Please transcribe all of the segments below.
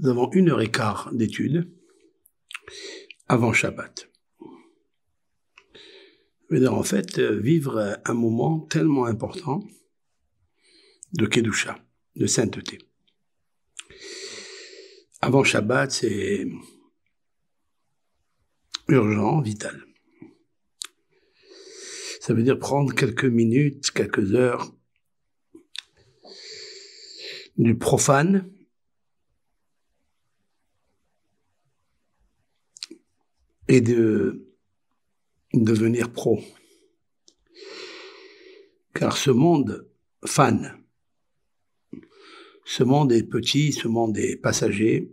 nous avons 1h15 d'études avant Shabbat. Je veux dire, en fait, vivre un moment tellement important de Kedusha, de sainteté. Avant Shabbat, c'est urgent, vital. Ça veut dire prendre quelques minutes, quelques heures du profane et de devenir pro. Car ce monde fan, ce monde est petit, ce monde est passager.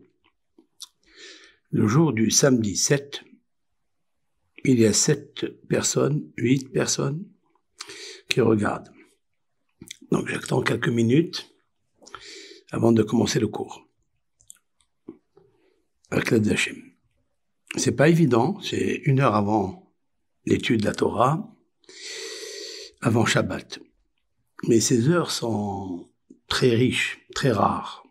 Le jour du samedi 7, il y a 8 personnes qui regardent. Donc j'attends quelques minutes avant de commencer le cours. Avec l'aide d'Hachem. C'est pas évident, c'est 1 heure avant l'étude de la Torah, avant Shabbat. Mais ces heures sont très riches, très rares.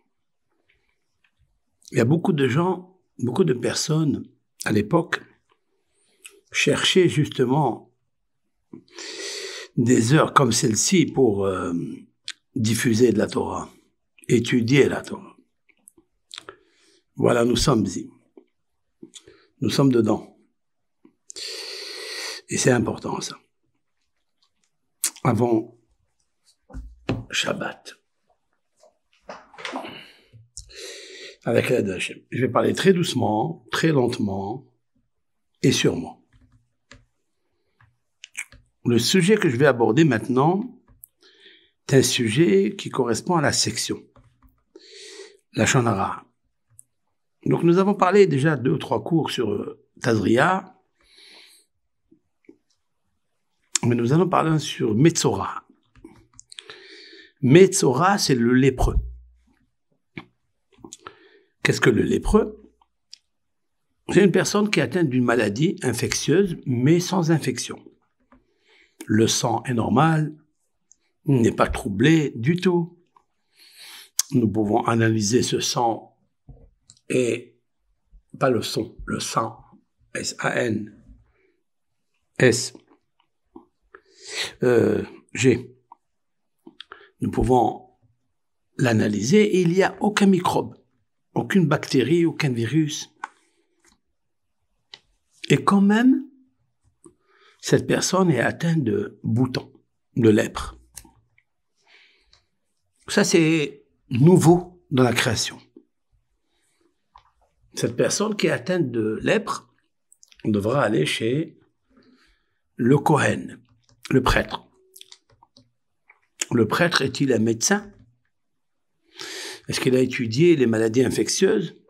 Il y a beaucoup de gens, beaucoup de personnes à l'époque cherchaient justement des heures comme celle-ci pour diffuser de la Torah, étudier la Torah. Voilà, nous sommes ici. Nous sommes dedans. Et c'est important, ça. Avant Shabbat. Avec l'aide d'Hachem. Je vais parler très doucement, très lentement et sûrement. Le sujet que je vais aborder maintenant est un sujet qui correspond à la section. La Lashon Hara. Donc nous avons parlé déjà 2 ou 3 cours sur Tazria, mais nous allons parler sur Metzora. Metzora, c'est le lépreux. Qu'est-ce que le lépreux? C'est une personne qui est atteinte d'une maladie infectieuse, mais sans infection. Le sang est normal, n'est pas troublé du tout. Nous pouvons analyser ce sang et pas le son, le sang, S-A-N, S-G. Nous pouvons l'analyser et il n'y a aucun microbe, aucune bactérie, aucun virus. Et quand même, cette personne est atteinte de boutons, de lèpre. Ça, c'est nouveau dans la création. Cette personne qui est atteinte de lèpre devra aller chez le Kohen, le prêtre. Le prêtre est-il un médecin? Est-ce qu'il a étudié les maladies infectieuses?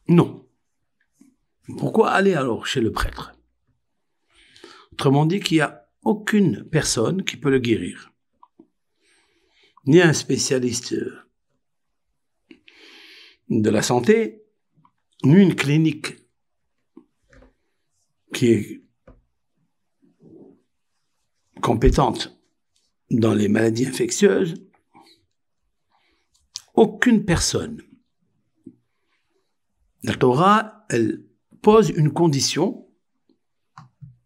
Non. Pourquoi aller alors chez le prêtre? Autrement dit qu'il n'y a aucune personne qui peut le guérir. Ni un spécialiste de la santé, ni une clinique qui est compétente dans les maladies infectieuses. Aucune personne. La Torah, elle pose une condition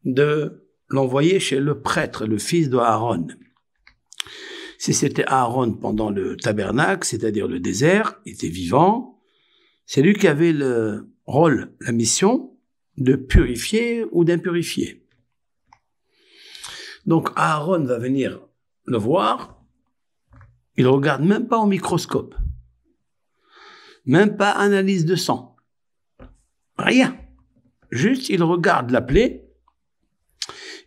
de l'envoyer chez le prêtre, le fils de Aaron. Si c'était Aaron pendant le tabernacle, c'est-à-dire le désert, il était vivant, c'est lui qui avait le rôle, la mission de purifier ou d'impurifier. Donc Aaron va venir le voir, il regarde même pas au microscope, même pas analyse de sang, rien. Juste il regarde la plaie,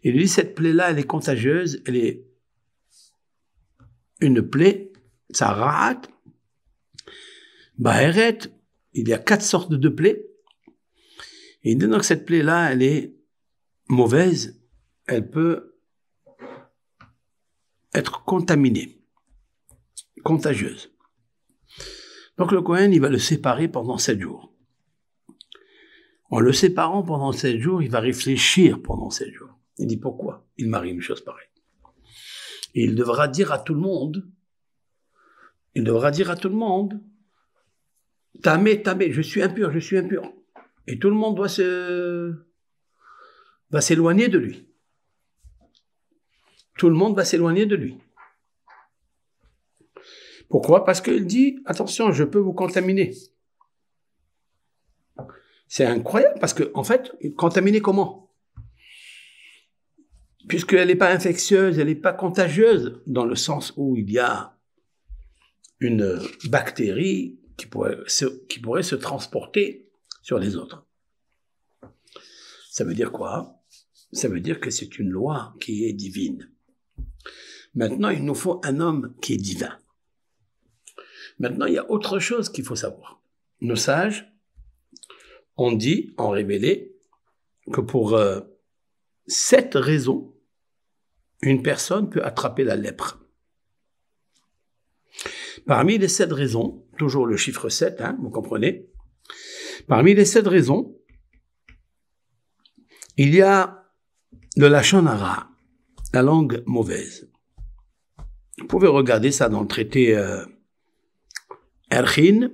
et lui dit cette plaie-là elle est contagieuse, elle est une plaie, Tsarat, Baheret, il y a 4 sortes de plaies. Et il dit donc cette plaie-là, elle est mauvaise, elle peut être contaminée, contagieuse. Donc le Kohen, il va le séparer pendant 7 jours. En le séparant pendant 7 jours, il va réfléchir pendant 7 jours. Il dit pourquoi il m'arrive une chose pareille. Et il devra dire à tout le monde, Tamé, je suis impur, je suis impur. Et tout le monde va s'éloigner de lui. Tout le monde va s'éloigner de lui. Pourquoi? Parce qu'il dit, attention, je peux vous contaminer. C'est incroyable, parce que, en fait, contaminer comment? Puisqu'elle n'est pas infectieuse, elle n'est pas contagieuse, dans le sens où il y a une bactérie qui pourrait se transporter sur les autres. Ça veut dire quoi? Ça veut dire que c'est une loi qui est divine. Maintenant, il nous faut un homme qui est divin. Maintenant, il y a autre chose qu'il faut savoir. Nos sages ont révélé, que pour 7 raisons, une personne peut attraper la lèpre. Parmi les 7 raisons, toujours le chiffre 7, vous comprenez, parmi les 7 raisons, il y a le lachon hara, la langue mauvaise. Vous pouvez regarder ça dans le traité Erchin,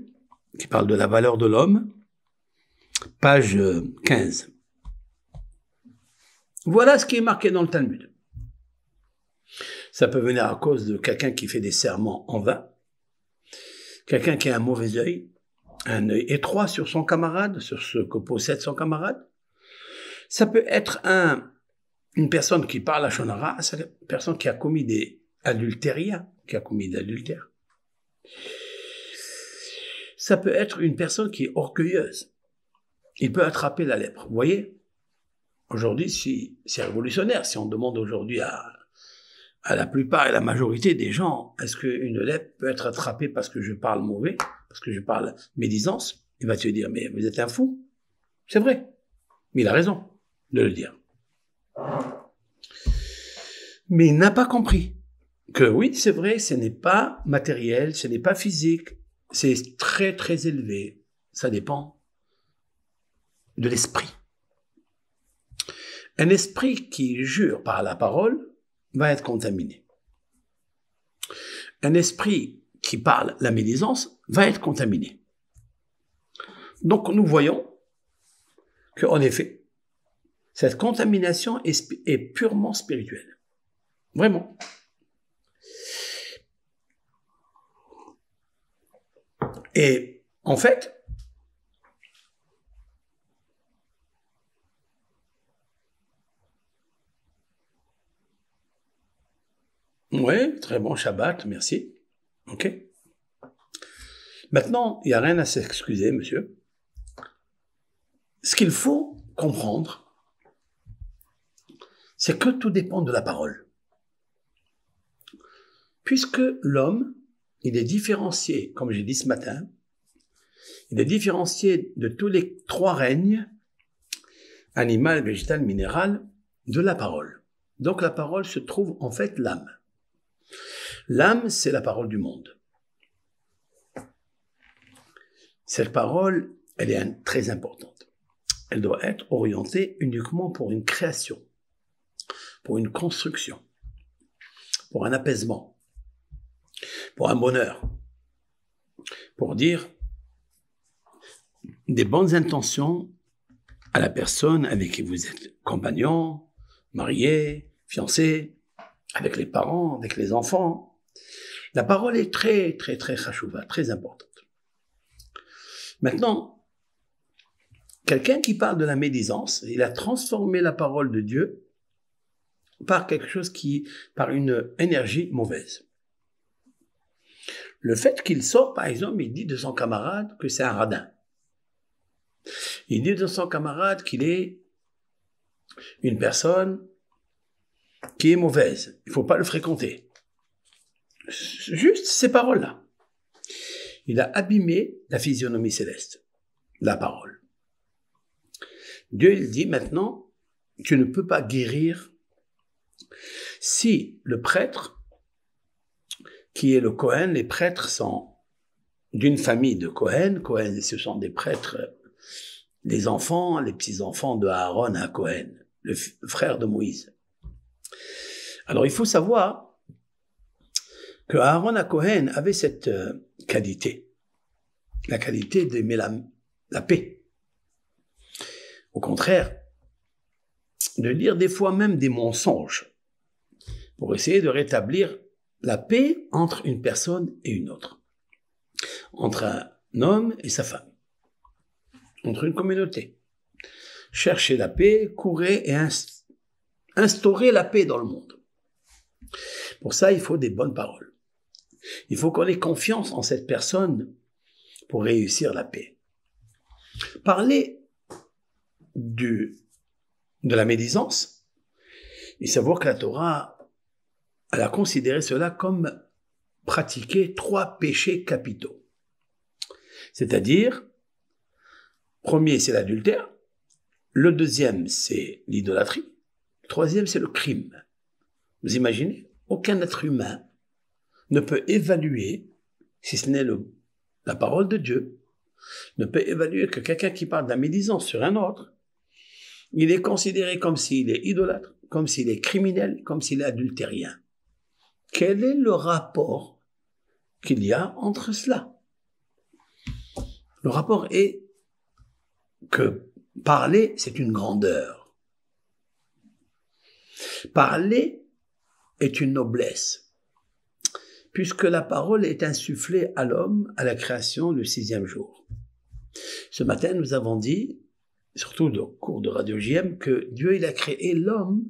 qui parle de la valeur de l'homme, page 15. Voilà ce qui est marqué dans le Talmud. Ça peut venir à cause de quelqu'un qui fait des serments en vain, quelqu'un qui a un mauvais œil, un œil étroit sur son camarade, sur ce que possède son camarade. Ça peut être une personne qui parle à Shonara, c'est une personne qui a commis des adultérias, qui a commis d'adultère. Ça peut être une personne qui est orgueilleuse. Il peut attraper la lèpre. Vous voyez, aujourd'hui, c'est révolutionnaire. Si on demande aujourd'hui à la plupart et la majorité des gens, est-ce qu'une lèpre peut être attrapée parce que je parle mauvais, parce que je parle médisance? Il va te dire, mais vous êtes un fou. C'est vrai. Mais il a raison de le dire. Mais il n'a pas compris que oui, c'est vrai, ce n'est pas matériel, ce n'est pas physique, c'est très très élevé. Ça dépend de l'esprit. Un esprit qui jure par la parole va être contaminé. Un esprit qui parle la médisance va être contaminé. Donc nous voyons qu'en effet, cette contamination est purement spirituelle. Vraiment. Et en fait, oui, très bon Shabbat, merci. Ok. Maintenant, il n'y a rien à s'excuser, monsieur. Ce qu'il faut comprendre, c'est que tout dépend de la parole. Puisque l'homme, il est différencié, comme j'ai dit ce matin, il est différencié de tous les 3 règnes, animal, végétal, minéral, de la parole. Donc la parole se trouve en fait l'âme. L'âme, c'est la parole du monde. Cette parole, elle est très importante. Elle doit être orientée uniquement pour une création, pour une construction, pour un apaisement, pour un bonheur, pour dire des bonnes intentions à la personne avec qui vous êtes compagnon, marié, fiancé, avec les parents, avec les enfants. La parole est très, très, très chachouva, très importante. Maintenant, quelqu'un qui parle de la médisance, il a transformé la parole de Dieu par quelque chose par une énergie mauvaise. Le fait qu'il sort, par exemple, il dit de son camarade que c'est un radin. Il dit de son camarade qu'il est une personne qui est mauvaise. Il ne faut pas le fréquenter. Juste ces paroles-là. Il a abîmé la physionomie céleste, la parole. Dieu, il dit maintenant, tu ne peux pas guérir si le prêtre, qui est le Kohen, les prêtres sont d'une famille de Kohen. Kohen, ce sont des prêtres, les enfants, les petits-enfants de Aaron à Kohen, le frère de Moïse. Alors, il faut savoir que Aaron à Kohen avait cette qualité. la qualité d'aimer la paix. Au contraire, de dire des fois même des mensonges pour essayer de rétablir la paix entre une personne et une autre, entre un homme et sa femme, entre une communauté. Chercher la paix, courir et instaurer la paix dans le monde. Pour ça, il faut des bonnes paroles. Il faut qu'on ait confiance en cette personne pour réussir la paix. Parler de la médisance et savoir que la Torah, elle a considéré cela comme pratiquer 3 péchés capitaux. C'est-à-dire, premier, c'est l'adultère, le deuxième, c'est l'idolâtrie, le troisième, c'est le crime. Vous imaginez, aucun être humain ne peut évaluer, si ce n'est la parole de Dieu, ne peut évaluer que quelqu'un qui parle de la médisance sur un autre, il est considéré comme s'il est idolâtre, comme s'il est criminel, comme s'il est adultérien. Quel est le rapport qu'il y a entre cela? Le rapport est que parler, c'est une grandeur. Parler est une noblesse, puisque la parole est insufflée à l'homme à la création le 6e jour. Ce matin, nous avons dit, surtout au cours de Radio JM, que Dieu il a créé l'homme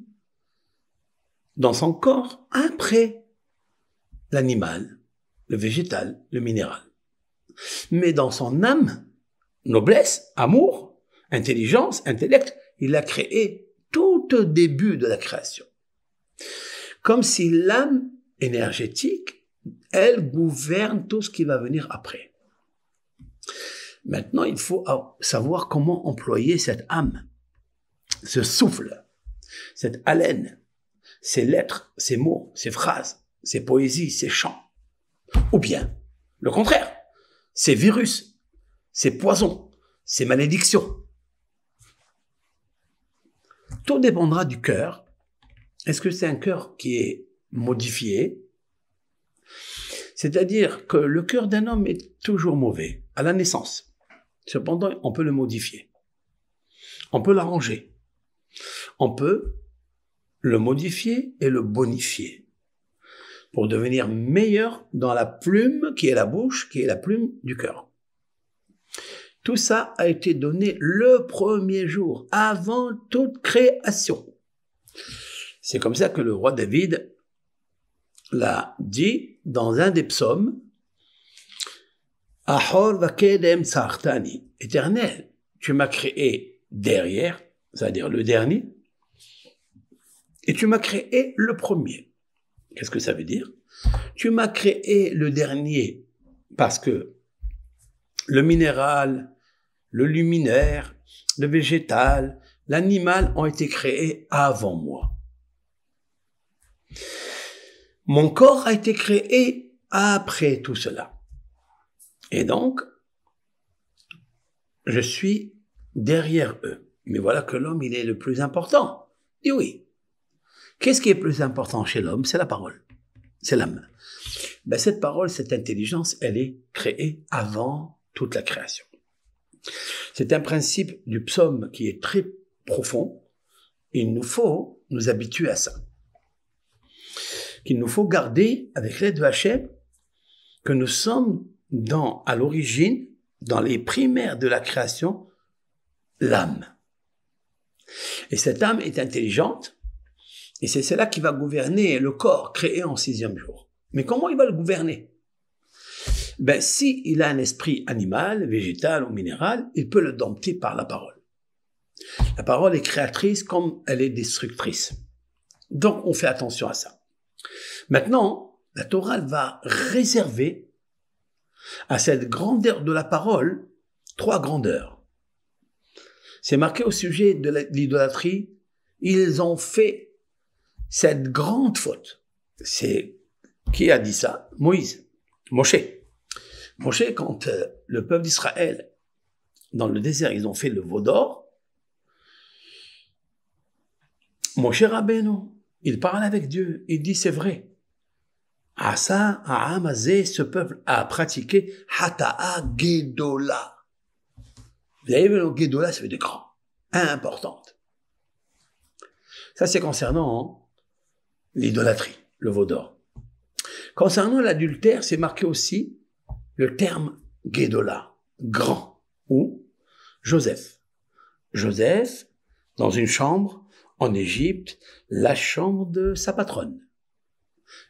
dans son corps après l'animal, le végétal, le minéral. Mais dans son âme, noblesse, amour, intelligence, intellect, il a créé tout au début de la création. Comme si l'âme énergétique, elle gouverne tout ce qui va venir après. Maintenant, il faut savoir comment employer cette âme, ce souffle, cette haleine, ces lettres, ces mots, ces phrases, ces poésies, ces chants. Ou bien, le contraire, ces virus, ces poisons, ces malédictions. Tout dépendra du cœur. Est-ce que c'est un cœur qui est modifié? C'est-à-dire que le cœur d'un homme est toujours mauvais, à la naissance. Cependant, on peut le modifier. On peut l'arranger. On peut le modifier et le bonifier pour devenir meilleur dans la plume qui est la bouche, qui est la plume du cœur. Tout ça a été donné le premier jour, avant toute création. C'est comme ça que le roi David l'a dit dans un des psaumes, « Ahor vakedem sartani » « Éternel, tu m'as créé derrière, c'est-à-dire le dernier, et tu m'as créé le premier. » Qu'est-ce que ça veut dire? Tu m'as créé le dernier parce que le minéral, le luminaire, le végétal, l'animal ont été créés avant moi. Mon corps a été créé après tout cela. Et donc, je suis derrière eux. Mais voilà que l'homme, il est le plus important. Et oui. Qu'est-ce qui est plus important chez l'homme? C'est la parole. C'est l'âme. Ben, cette parole, cette intelligence, elle est créée avant toute la création. C'est un principe du psaume qui est très profond. Il nous faut nous habituer à ça. Qu'il nous faut garder, avec l'aide de Hachem, que nous sommes à l'origine, dans les primaires de la création, l'âme. Et cette âme est intelligente, et c'est cela qui va gouverner le corps créé en 6e jour. Mais comment il va le gouverner? Ben, si il a un esprit animal, végétal ou minéral, il peut le dompter par la parole. La parole est créatrice comme elle est destructrice. Donc, on fait attention à ça. Maintenant, la Torah va réserver à cette grandeur de la parole 3 grandeurs. C'est marqué au sujet de l'idolâtrie, ils ont fait cette grande faute. C'est qui a dit ça? Moïse, Moshe. Moshe, quand le peuple d'Israël, dans le désert, ils ont fait le veau d'or, Moshe Rabbeinu, il parle avec Dieu, il dit c'est vrai. Asa Amazé, ce peuple a pratiqué Hata'a Gedola. Vous avez vu, le Gedola, ça veut dire grand, importante. Ça, c'est concernant l'idolâtrie, le veau d'or. Concernant l'adultère, c'est marqué aussi le terme Gedola, grand, ou Joseph. Joseph, dans une chambre en Égypte, la chambre de sa patronne.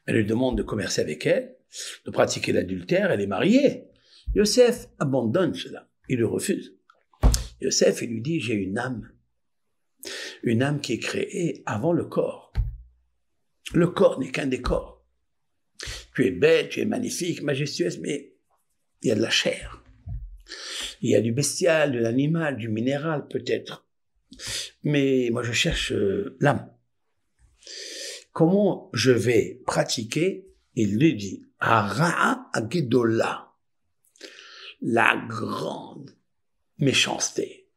Elle lui demande de commercer avec elle, de pratiquer l'adultère, elle est mariée. Yosef abandonne cela, il le refuse. Yosef, il lui dit, j'ai une âme qui est créée avant le corps. Le corps n'est qu'un décor. Tu es belle, tu es magnifique, majestueuse, mais il y a de la chair. Il y a du bestial, de l'animal, du minéral peut-être. Mais moi je cherche l'âme. Comment je vais pratiquer? Il lui dit, Ara'a Agedola, la grande méchanceté,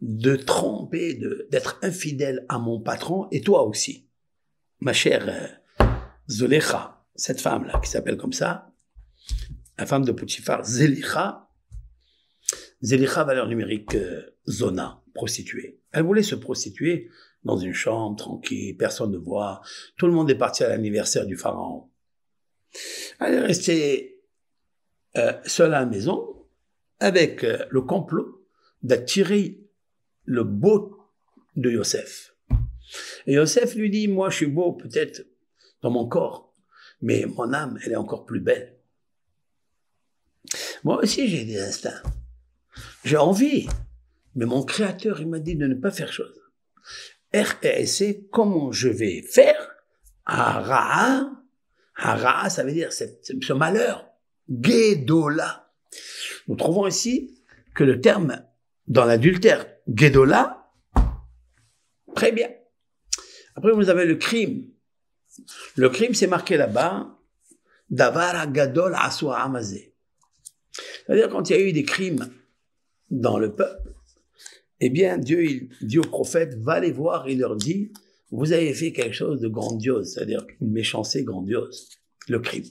de tromper, d'être infidèle à mon patron et toi aussi, ma chère Zolecha, cette femme-là qui s'appelle comme ça, la femme de Potiphar, Zelicha, valeur numérique Zona, prostituée. Elle voulait se prostituer dans une chambre tranquille, personne ne voit, tout le monde est parti à l'anniversaire du pharaon. Elle est restée seule à la maison avec le complot d'attirer le beau de Yosef. Et Yosef lui dit, moi je suis beau peut-être dans mon corps, mais mon âme, elle est encore plus belle. Moi aussi j'ai des instincts, j'ai envie, mais mon créateur il m'a dit de ne pas faire chose. R-E-S-C, comment je vais faire? Hara'a, ça veut dire ce malheur. Gedola. Nous trouvons ici que le terme dans l'adultère, Gedola, très bien. Après, vous avez le crime. Le crime, c'est marqué là-bas, Davara Gadol Aswa Amazé. C'est-à-dire, quand il y a eu des crimes dans le peuple, eh bien, Dieu, il dit aux prophètes, va les voir, il leur dit, vous avez fait quelque chose de grandiose, c'est-à-dire une méchanceté grandiose, le crime.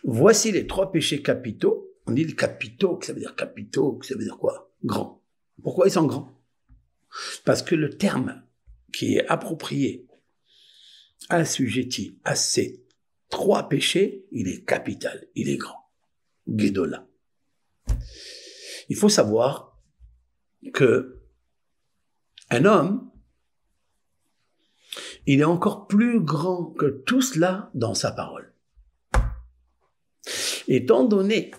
Voici les 3 péchés capitaux. On dit capitaux, ça veut dire quoi? Grand. Pourquoi ils sont grands? Parce que le terme qui est approprié, assujetti à ces 3 péchés, il est capital, il est grand. Gedola. Il faut savoir que un homme, il est encore plus grand que tout cela dans sa parole. Étant donné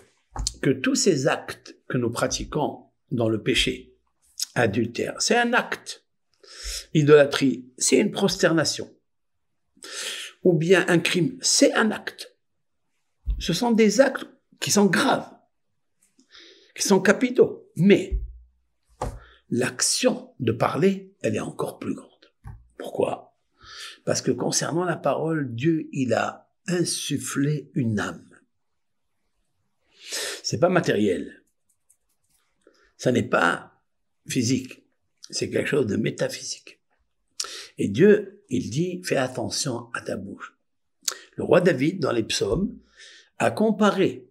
que tous ces actes que nous pratiquons dans le péché, adultère, c'est un acte, idolâtrie, c'est une prosternation, ou bien un crime, c'est un acte. Ce sont des actes qui sont graves, qui sont capitaux, mais l'action de parler, elle est encore plus grande. Pourquoi? Parce que concernant la parole, Dieu, il a insufflé une âme. C'est pas matériel. Ça n'est pas physique. C'est quelque chose de métaphysique. Et Dieu, il dit, fais attention à ta bouche. Le roi David, dans les psaumes, a comparé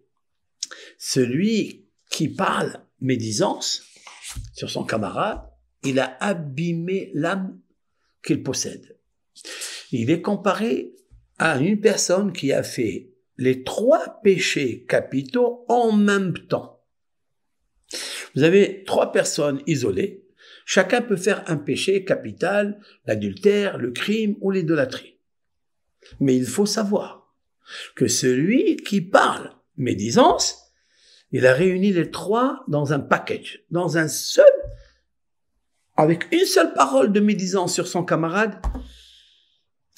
celui qui parle médisance sur son camarade, il a abîmé l'âme qu'il possède. Il est comparé à une personne qui a fait les 3 péchés capitaux en même temps. Vous avez 3 personnes isolées, chacun peut faire un péché capital, l'adultère, le crime ou l'idolâtrie. Mais il faut savoir que celui qui parle médisance, il a réuni les 3 dans un package, dans un seul, avec une seule parole de médisance sur son camarade,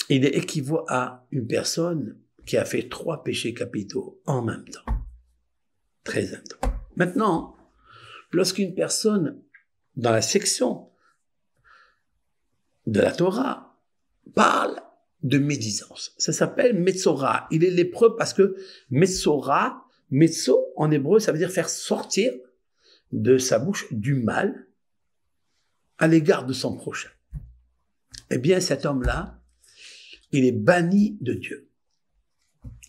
il est équivaut à une personne qui a fait 3 péchés capitaux en même temps. Très intense. Maintenant, lorsqu'une personne, dans la section de la Torah, parle de médisance, ça s'appelle Metzora. Il est lépreux parce que Metzora, Metzo en hébreu, ça veut dire faire sortir de sa bouche du mal à l'égard de son prochain. Eh bien, cet homme-là, il est banni de Dieu.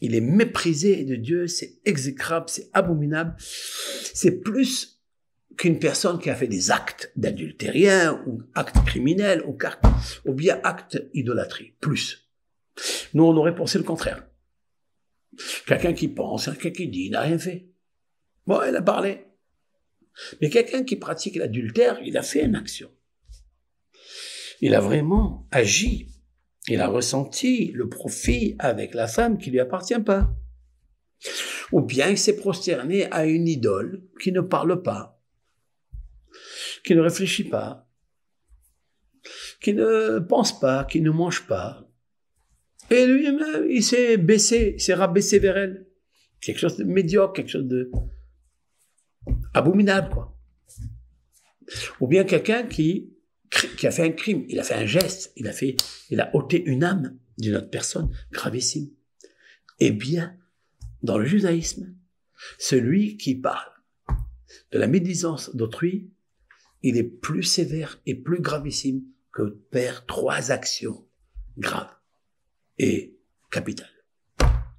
Il est méprisé de Dieu, c'est exécrable, c'est abominable. C'est plus qu'une personne qui a fait des actes d'adultérien ou actes criminels ou bien actes idolâtrie. Plus. Nous, on aurait pensé le contraire. Quelqu'un qui pense, quelqu'un qui dit, il n'a rien fait. Bon, il a parlé. Mais quelqu'un qui pratique l'adultère, il a fait une action. Il a vraiment agi. Il a ressenti le profit avec la femme qui ne lui appartient pas. Ou bien il s'est prosterné à une idole qui ne parle pas, qui ne réfléchit pas, qui ne pense pas, qui ne mange pas. Et lui-même, il s'est baissé, il s'est rabaissé vers elle. Quelque chose de médiocre, quelque chose de abominable, quoi. Ou bien quelqu'un qui a fait un crime, il a fait un geste, il a ôté une âme d'une autre personne, gravissime. Eh bien, dans le judaïsme, celui qui parle de la médisance d'autrui, il est plus sévère et plus gravissime que faire 3 actions graves et capitales.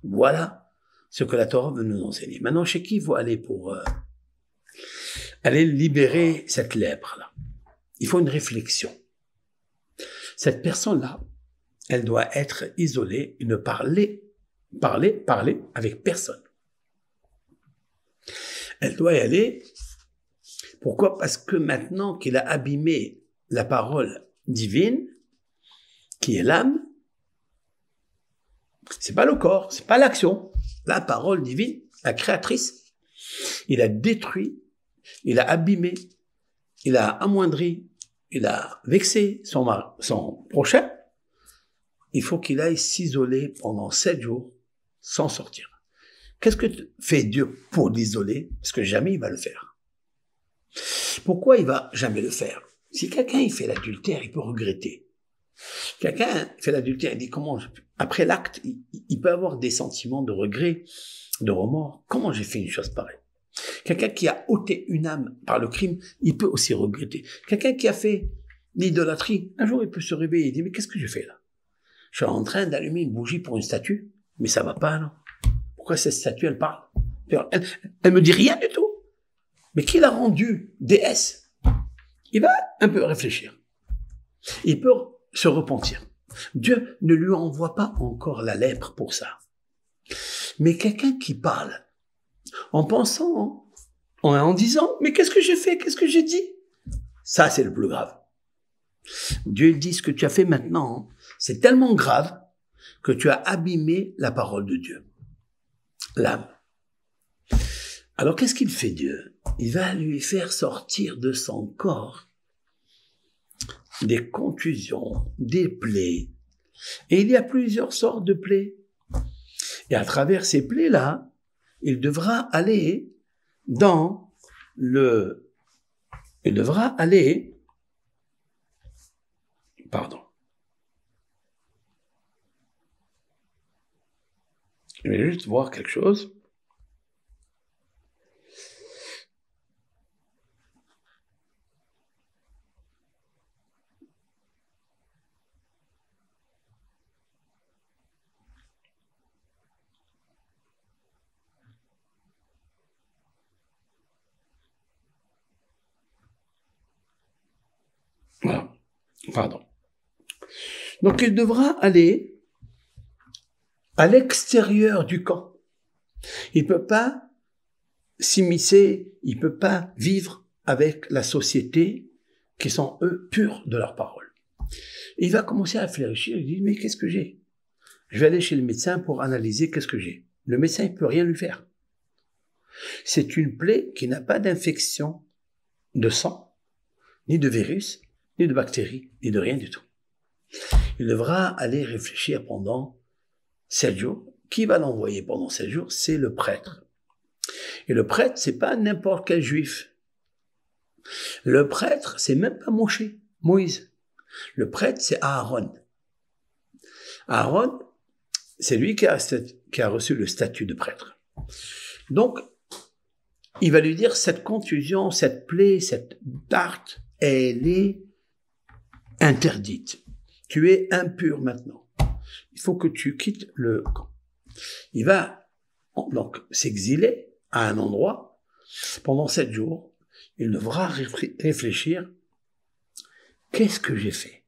Voilà ce que la Torah veut nous enseigner. Maintenant, chez qui il faut aller pour aller libérer cette lèpre-là? Il faut une réflexion. Cette personne-là, elle doit être isolée et ne parler avec personne. Elle doit y aller. Pourquoi? Parce que maintenant qu'il a abîmé la parole divine, qui est l'âme, c'est pas le corps, c'est pas l'action. La parole divine, la créatrice, il a détruit, il a abîmé, il a amoindri, il a vexé son prochain. Il faut qu'il aille s'isoler pendant 7 jours sans sortir. Qu'est-ce que fait Dieu pour l'isoler? Parce que jamais il va le faire. Pourquoi il va jamais le faire? Si quelqu'un il fait l'adultère, il peut regretter. Quelqu'un fait l'adultère, il dit comment, après l'acte, il peut avoir des sentiments de regret, de remords. Comment j'ai fait une chose pareille? Quelqu'un qui a ôté une âme par le crime, il peut aussi regretter. Quelqu'un qui a fait l'idolâtrie, un jour il peut se réveiller et dire mais qu'est-ce que je fais là? Je suis en train d'allumer une bougie pour une statue, mais ça va pas, non? Pourquoi cette statue elle parle? Elle me dit rien du tout. Mais qui l'a rendue déesse? Il va un peu réfléchir. Il peut se repentir. Dieu ne lui envoie pas encore la lèpre pour ça. Mais quelqu'un qui parle en pensant, en disant, mais qu'est-ce que j'ai fait? Qu'est-ce que j'ai dit? Ça, c'est le plus grave. Dieu dit, ce que tu as fait maintenant, c'est tellement grave que tu as abîmé la parole de Dieu, l'âme. Alors, qu'est-ce qu'il fait Dieu? Il va lui faire sortir de son corps des contusions, des plaies. Et il y a plusieurs sortes de plaies. Et à travers ces plaies-là, il devra aller Je vais juste voir quelque chose. Voilà. Pardon. Donc, il devra aller à l'extérieur du camp. Il ne peut pas s'immiscer, il ne peut pas vivre avec la société qui sont, eux, purs de leur parole. Et il va commencer à réfléchir, il dit, mais qu'est-ce que j'ai? Je vais aller chez le médecin pour analyser qu'est-ce que j'ai. Le médecin, il ne peut rien lui faire. C'est une plaie qui n'a pas d'infection de sang, ni de virus, ni de bactéries, ni de rien du tout. Il devra aller réfléchir pendant 7 jours. Qui va l'envoyer pendant 7 jours? C'est le prêtre. Et le prêtre, c'est pas n'importe quel juif. Le prêtre, c'est même pas Moïse. Le prêtre, c'est Aaron. Aaron, c'est lui qui a reçu le statut de prêtre. Donc, il va lui dire, cette contusion, cette plaie, cette darte, elle est interdite. Tu es impur maintenant. Il faut que tu quittes le camp. Il va donc s'exiler à un endroit pendant 7 jours. Il devra réfléchir. Qu'est-ce que j'ai fait?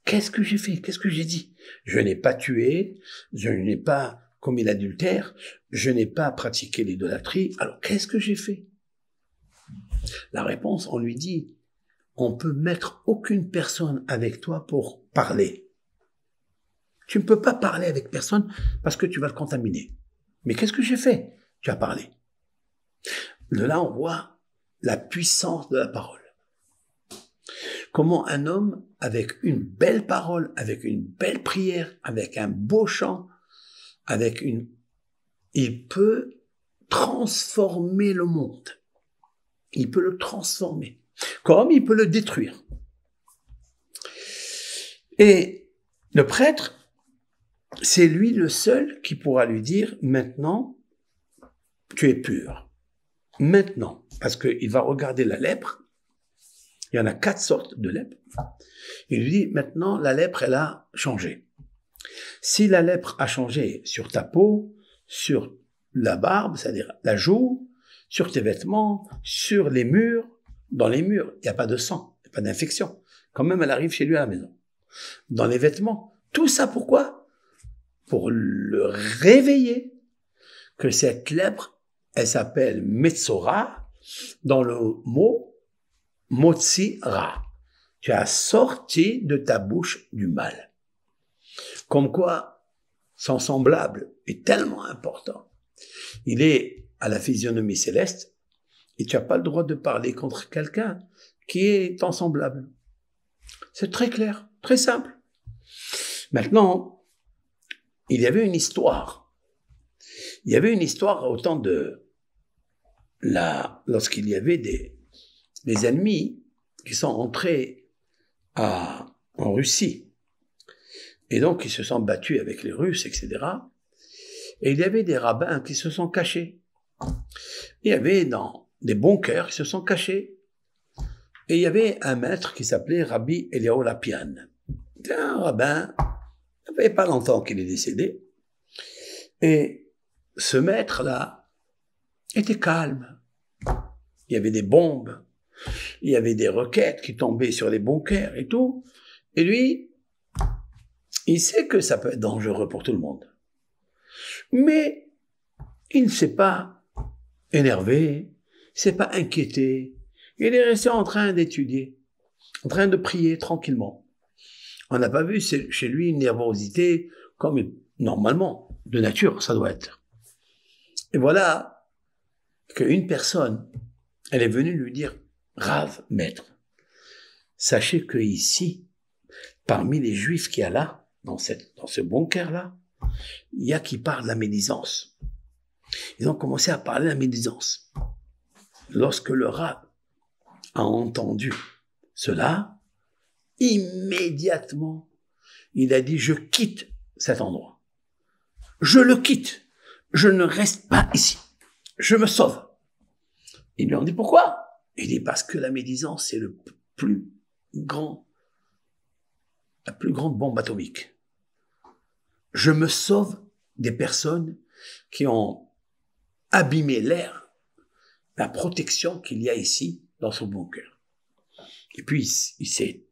Qu'est-ce que j'ai fait? Qu'est-ce que j'ai dit? Je n'ai pas tué, je n'ai pas commis l'adultère, je n'ai pas pratiqué l'idolâtrie. Alors qu'est-ce que j'ai fait? La réponse, on lui dit, on peut mettre aucune personne avec toi pour parler. Tu ne peux pas parler avec personne parce que tu vas le contaminer. Mais qu'est-ce que j'ai fait? Tu as parlé. De là, on voit la puissance de la parole. Comment un homme, avec une belle parole, avec une belle prière, avec un beau chant, il peut transformer le monde. Il peut le transformer. Comme il peut le détruire. Et le prêtre, c'est lui le seul qui pourra lui dire, maintenant, tu es pur. Maintenant, parce qu'il va regarder la lèpre. Il y en a 4 sortes de lèpre. Il lui dit, maintenant, la lèpre, elle a changé. Si la lèpre a changé sur ta peau, sur la barbe, c'est-à-dire la joue, sur tes vêtements, sur les murs, dans les murs, il n'y a pas de sang, il n'y a pas d'infection. Quand même, elle arrive chez lui à la maison. Dans les vêtements, tout ça pourquoi? Pour le réveiller, que cette lèpre, elle s'appelle Metzora, dans le mot Motsira. Tu as sorti de ta bouche du mal. Comme quoi, son semblable est tellement important. Il est à la physionomie céleste et tu n'as pas le droit de parler contre quelqu'un qui est ton semblable. C'est très clair, très simple. Maintenant, il y avait une histoire. Il y avait une histoire au temps de lorsqu'il y avait des ennemis qui sont entrés en Russie. Et donc, ils se sont battus avec les Russes, etc. Et il y avait des rabbins qui se sont cachés. Il y avait dans des bunkers qui se sont cachés. Et il y avait un maître qui s'appelait Rabbi Eliyahu Lapian. C'était un rabbin, il n'y avait pas longtemps qu'il est décédé. Et ce maître-là était calme. Il y avait des bombes, il y avait des roquettes qui tombaient sur les bunkers et tout. Et lui, il sait que ça peut être dangereux pour tout le monde. Mais il ne s'est pas énervé, il ne s'est pas inquiété. Il est resté en train d'étudier, en train de prier tranquillement. On n'a pas vu chez lui une nervosité comme normalement, de nature, ça doit être. Et voilà qu'une personne, elle est venue lui dire, Rav, maître, sachez que ici, parmi les juifs qu'il y a là, dans ce bunker-là, il y a qui parlent de la médisance. Ils ont commencé à parler de la médisance. Lorsque le Rav a entendu cela, immédiatement, il a dit, je quitte cet endroit. Je le quitte. Je ne reste pas ici. Je me sauve. Ils lui ont dit, pourquoi? Il dit, parce que la médisance, c'est la plus grande bombe atomique. Je me sauve des personnes qui ont abîmé l'air, la protection qu'il y a ici dans son bunker. Et puis, il s'est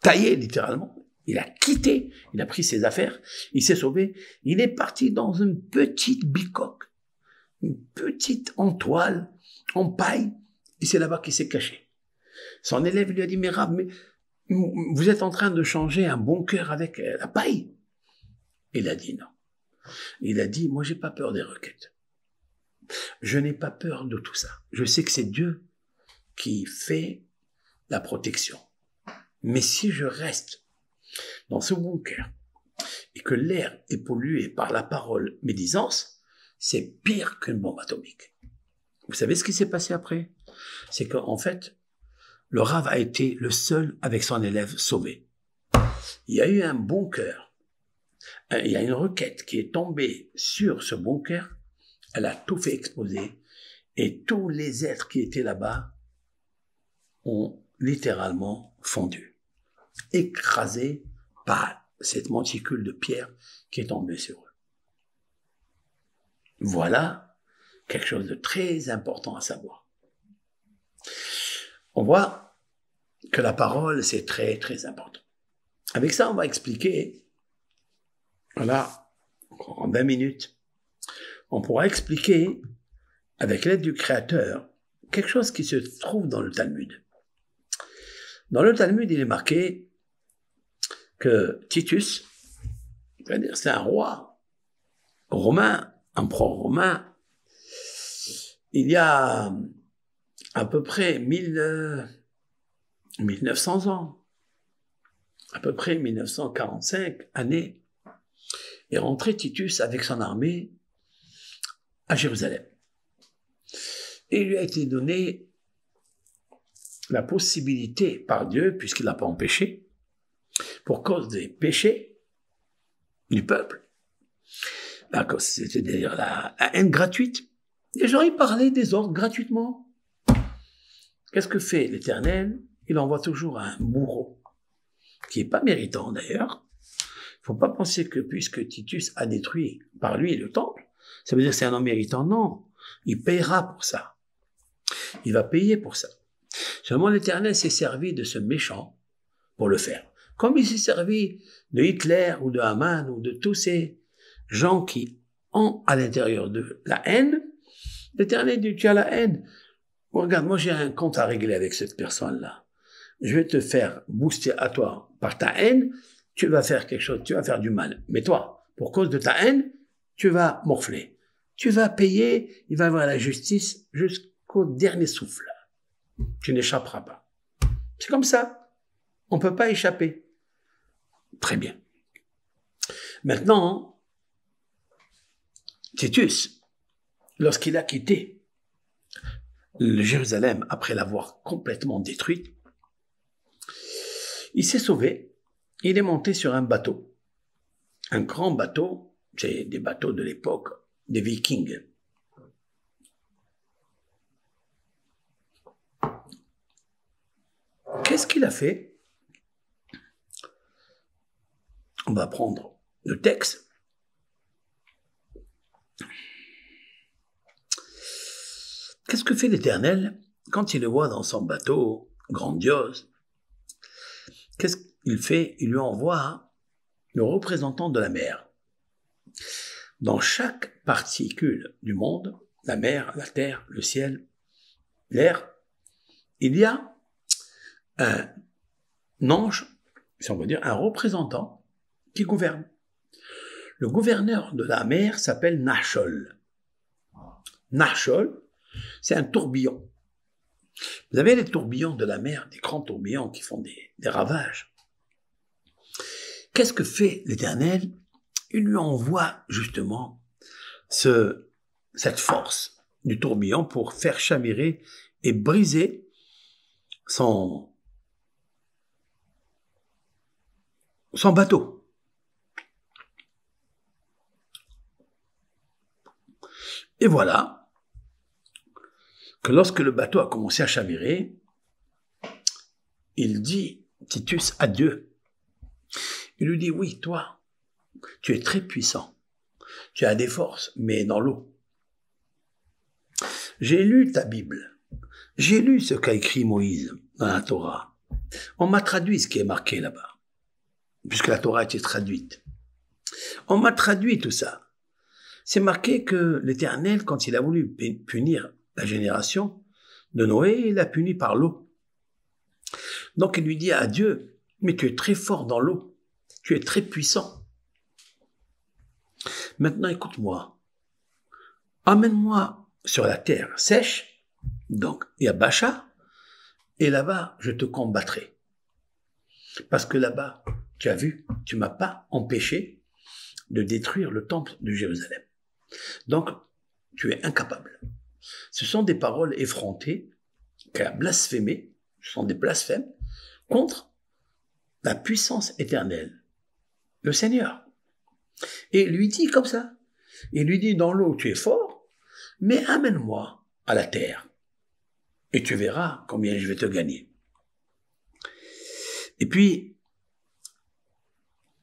taillé littéralement. Il a quitté, il a pris ses affaires, il s'est sauvé. Il est parti dans une petite bicoque, une petite entoile, en paille, et c'est là-bas qu'il s'est caché. Son élève lui a dit, mais Rav, mais vous êtes en train de changer un bunker avec la paille? Il a dit non. Il a dit, moi j'ai pas peur des roquettes. Je n'ai pas peur de tout ça. Je sais que c'est Dieu qui fait la protection. Mais si je reste dans ce bunker et que l'air est pollué par la parole médisance, c'est pire qu'une bombe atomique. Vous savez ce qui s'est passé après? C'est qu'en fait, le Rav a été le seul avec son élève sauvé. Il y a eu un bunker, il y a une roquette qui est tombée sur ce bunker, elle a tout fait exploser et tous les êtres qui étaient là-bas ont littéralement fondu, écrasés par cette monticule de pierre qui est tombée sur eux. Voilà quelque chose de très important à savoir. On voit que la parole, c'est très, très important. Avec ça, on va expliquer, voilà, en 20 minutes, on pourra expliquer, avec l'aide du Créateur, quelque chose qui se trouve dans le Talmud. Dans le Talmud, il est marqué que Titus, c'est-à-dire c'est un roi romain, empereur romain, il y a à peu près 1900 ans, à peu près 1945 années, est rentré Titus avec son armée à Jérusalem. Et il lui a été donné la possibilité par Dieu, puisqu'il n'a pas empêché, pour cause des péchés du peuple, c'est-à-dire la haine gratuite, les gens y parlaient des ordres gratuitement. Qu'est-ce que fait l'Éternel? Il envoie toujours un bourreau, qui n'est pas méritant d'ailleurs. Il ne faut pas penser que puisque Titus a détruit par lui le temple, ça veut dire que c'est un homme méritant. Non, il payera pour ça. Il va payer pour ça. Seulement l'Éternel s'est servi de ce méchant pour le faire. Comme il s'est servi de Hitler ou de Haman ou de tous ces gens qui ont à l'intérieur de la haine, l'Éternel dit, tu as la haine. Regarde, moi j'ai un compte à régler avec cette personne-là. Je vais te faire booster à toi par ta haine, tu vas faire quelque chose, tu vas faire du mal. Mais toi, pour cause de ta haine, tu vas morfler. Tu vas payer, il va y avoir la justice jusqu'au dernier souffle. Tu n'échapperas pas. C'est comme ça. On ne peut pas échapper. Très bien. Maintenant, Titus, lorsqu'il a quitté le Jérusalem après l'avoir complètement détruite, il s'est sauvé. Il est monté sur un bateau. Un grand bateau, c'est des bateaux de l'époque des Vikings. Qu'est-ce qu'il a fait? On va prendre le texte. Qu'est-ce que fait l'Éternel quand il le voit dans son bateau grandiose? Qu'est-ce qu'il fait? Il lui envoie le représentant de la mer. Dans chaque particule du monde, la mer, la terre, le ciel, l'air, il y a un ange, si on veut dire, un représentant qui gouverne. Le gouverneur de la mer s'appelle Nachol. Nachol, c'est un tourbillon. Vous avez les tourbillons de la mer, des grands tourbillons qui font des ravages. Qu'est-ce que fait l'Éternel? Il lui envoie justement cette force du tourbillon pour faire chavirer et briser son bateau. Et voilà que lorsque le bateau a commencé à chavirer, il dit Titus à Dieu. Il lui dit, oui, toi, tu es très puissant. Tu as des forces, mais dans l'eau. J'ai lu ta Bible. J'ai lu ce qu'a écrit Moïse dans la Torah. On m'a traduit ce qui est marqué là-bas, puisque la Torah a été traduite. On m'a traduit tout ça. C'est marqué que l'Éternel, quand il a voulu punir la génération de Noé, il l'a puni par l'eau. Donc il lui dit à Dieu, mais tu es très fort dans l'eau, tu es très puissant. Maintenant écoute-moi, amène-moi sur la terre sèche, donc il y a Bacha, et là-bas je te combattrai. Parce que là-bas, tu as vu, tu m'as pas empêché de détruire le temple de Jérusalem. Donc, tu es incapable. Ce sont des paroles effrontées, qu'il a blasphémées, ce sont des blasphèmes, contre la puissance éternelle, le Seigneur. Et il lui dit comme ça, il lui dit dans l'eau tu es fort, mais amène-moi à la terre, et tu verras combien je vais te gagner. Et puis,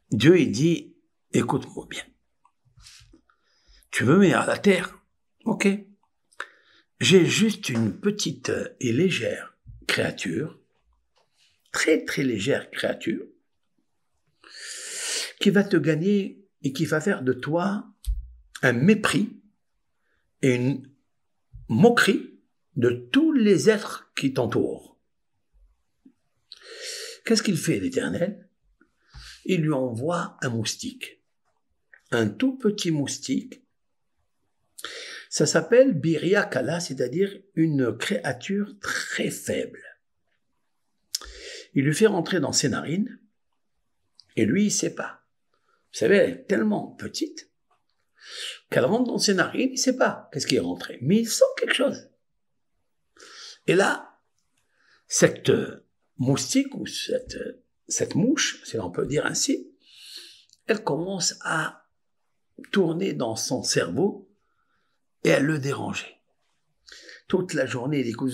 Dieu il dit, écoute-moi bien, Tu veux venir à la Terre? Ok. J'ai juste une petite et légère créature, très très légère créature, qui va te gagner et qui va faire de toi un mépris et une moquerie de tous les êtres qui t'entourent. Qu'est-ce qu'il fait, l'Éternel? Il lui envoie un moustique, un tout petit moustique. Ça s'appelle Biria Kala, c'est-à-dire une créature très faible. Il lui fait rentrer dans ses narines, et lui, il ne sait pas. Vous savez, elle est tellement petite qu'elle rentre dans ses narines, il ne sait pas qu'est-ce qui est rentré, mais il sent quelque chose. Et là, cette moustique ou cette mouche, si l'on peut dire ainsi, elle commence à tourner dans son cerveau et à le déranger. Toute la journée, il écoute.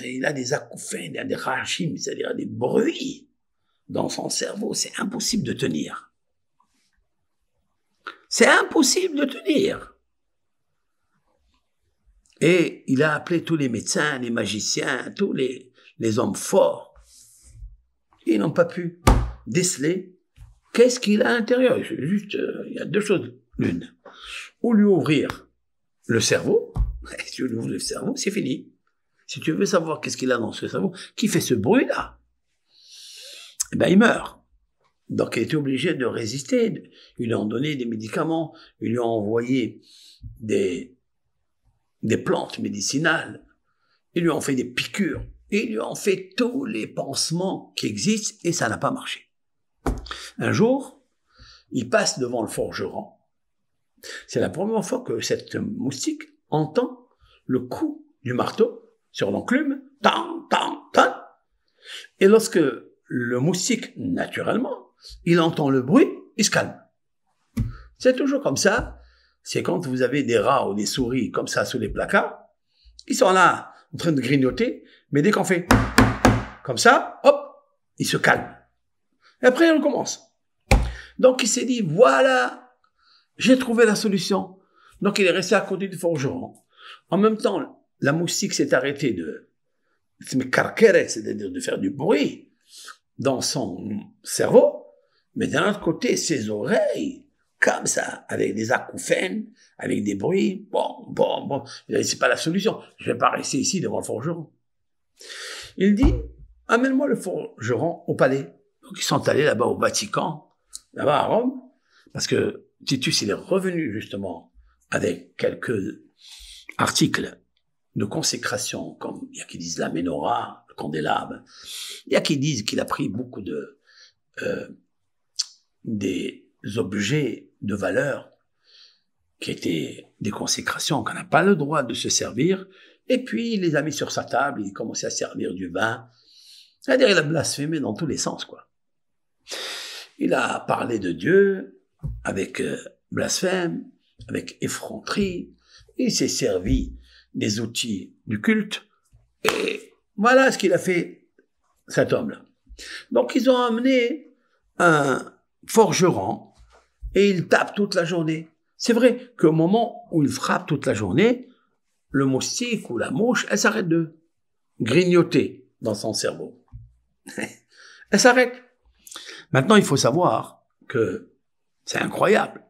Il a des acouphènes, il a des rachim, c'est-à-dire des bruits dans son cerveau. C'est impossible de tenir. C'est impossible de tenir. Et il a appelé tous les médecins, les magiciens, tous les hommes forts. Ils n'ont pas pu déceler qu'est-ce qu'il a à l'intérieur. Juste, il y a deux choses. L'une, ou lui ouvrir le cerveau. Si tu lui ouvres le cerveau, c'est fini. Si tu veux savoir qu'est-ce qu'il a dans ce cerveau, qui fait ce bruit-là, eh ben, il meurt. Donc, il était obligé de résister. Ils lui ont donné des médicaments, ils lui ont envoyé des plantes médicinales, ils lui ont fait des piqûres, et ils lui ont fait tous les pansements qui existent, et ça n'a pas marché. Un jour, il passe devant le forgeron. C'est la première fois que cette moustique entend le coup du marteau sur l'enclume, tan, tan, tan. Et lorsque le moustique, naturellement, il entend le bruit, il se calme. C'est toujours comme ça. C'est quand vous avez des rats ou des souris comme ça sous les placards, ils sont là, en train de grignoter, mais dès qu'on fait comme ça, hop, ils se calment. Et après, on recommence. Donc, il s'est dit, voilà, j'ai trouvé la solution. Donc, il est resté à côté du forgeron. En même temps, la moustique s'est arrêtée de c'est-à-dire de faire du bruit dans son cerveau, mais d'un autre côté, ses oreilles, comme ça, avec des acouphènes, avec des bruits, bon, c'est pas la solution. Je vais pas rester ici devant le forgeron. Il dit, amène-moi le forgeron au palais. Donc, ils sont allés là-bas au Vatican, là-bas à Rome, parce que Titus, il est revenu justement avec quelques articles de consécration, comme il y a qui disent la menorah, le candélabre, il y a qui disent qu'il a pris beaucoup des objets de valeur qui étaient des consécrations, qu'on n'a pas le droit de se servir, et puis il les a mis sur sa table, il commençait à servir du vin, c'est-à-dire il a blasphémé dans tous les sens, quoi. Il a parlé de Dieu avec blasphème, avec effronterie, il s'est servi des outils du culte, et voilà ce qu'il a fait, cet homme-là. Donc ils ont amené un forgeron, et il tape toute la journée. C'est vrai qu'au moment où il frappe toute la journée, le moustique ou la mouche, elle s'arrête de grignoter dans son cerveau. Elle s'arrête. Maintenant, il faut savoir que c'est incroyable.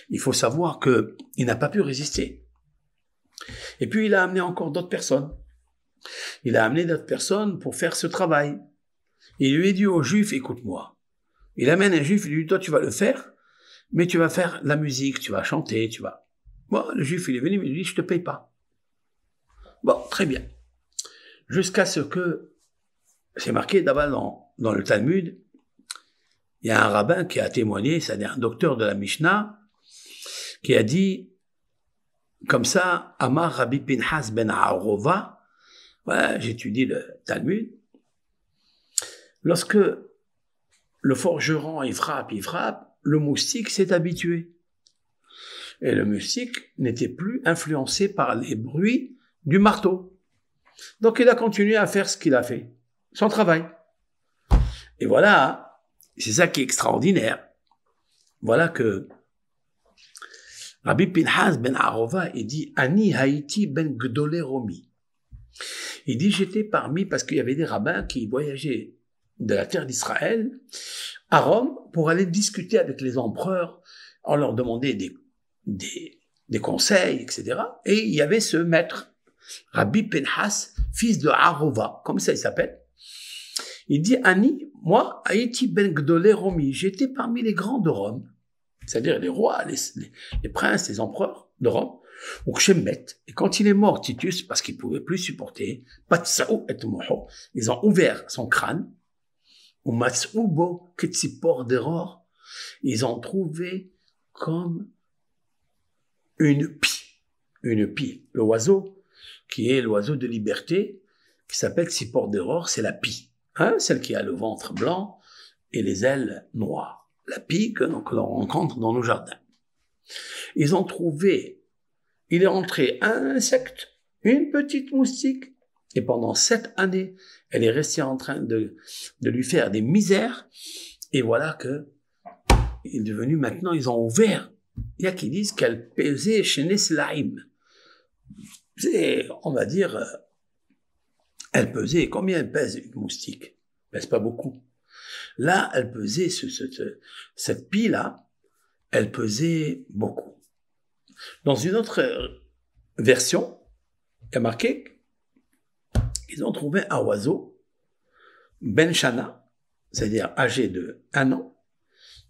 Il faut savoir qu'il n'a pas pu résister. Et puis, il a amené encore d'autres personnes. Il a amené d'autres personnes pour faire ce travail. Il lui a dit aux Juifs, écoute-moi. Il amène un Juif, il lui dit, toi, tu vas le faire, mais tu vas faire la musique, tu vas chanter, tu vas... Bon, le Juif, il est venu, mais il lui dit, je te paye pas. Bon, très bien. Jusqu'à ce que, c'est marqué d'abord dans le Talmud, il y a un rabbin qui a témoigné, c'est-à-dire un docteur de la Mishnah, qui a dit, comme ça, Amar Rabbi Pinhas ben Arova, voilà, j'étudie le Talmud, lorsque le forgeron, il frappe, le moustique s'est habitué. Et le moustique n'était plus influencé par les bruits du marteau. Donc il a continué à faire ce qu'il a fait, son travail. Et voilà, C'est ça qui est extraordinaire. Voilà que Rabbi Pinhas ben Arova, il dit « Ani Haïti ben Gdolé Romi ». Il dit « J'étais parmi » parce qu'il y avait des rabbins qui voyageaient de la terre d'Israël à Rome pour aller discuter avec les empereurs. On leur demandait des conseils, etc. Et il y avait ce maître, Rabbi Pinhas, fils de Arova, comme ça il s'appelle. Il dit « Ani, moi, Haïti ben Gdolé Romi, j'étais parmi les grands de Rome. » C'est-à-dire les rois, les princes, les empereurs de Rome, ou Kshemet. Et quand il est mort, Titus, parce qu'il ne pouvait plus supporter, Patsa'u et Moho, ils ont ouvert son crâne, ou Mats'ubo Ketsipor d'error, ils ont trouvé comme une pie, l'oiseau, qui est l'oiseau de liberté, qui s'appelle Tsipor d'error, c'est la pie, hein, celle qui a le ventre blanc et les ailes noires. La pie que l'on rencontre dans nos jardins. Ils ont trouvé, il est rentré un insecte, une petite moustique, et pendant 7 années, elle est restée en train de lui faire des misères, et voilà que il est devenu maintenant, ils ont ouvert. Il y a qui disent qu'elle pesait chez Neslaim. C'est, on va dire, elle pesait, combien elle pèse une moustique? Elle pèse pas beaucoup. Là, elle pesait, cette pie-là, elle pesait beaucoup. Dans une autre version, il y a marqué qu'ils ont trouvé un oiseau, Ben Shana, c'est-à-dire âgé de 1 an,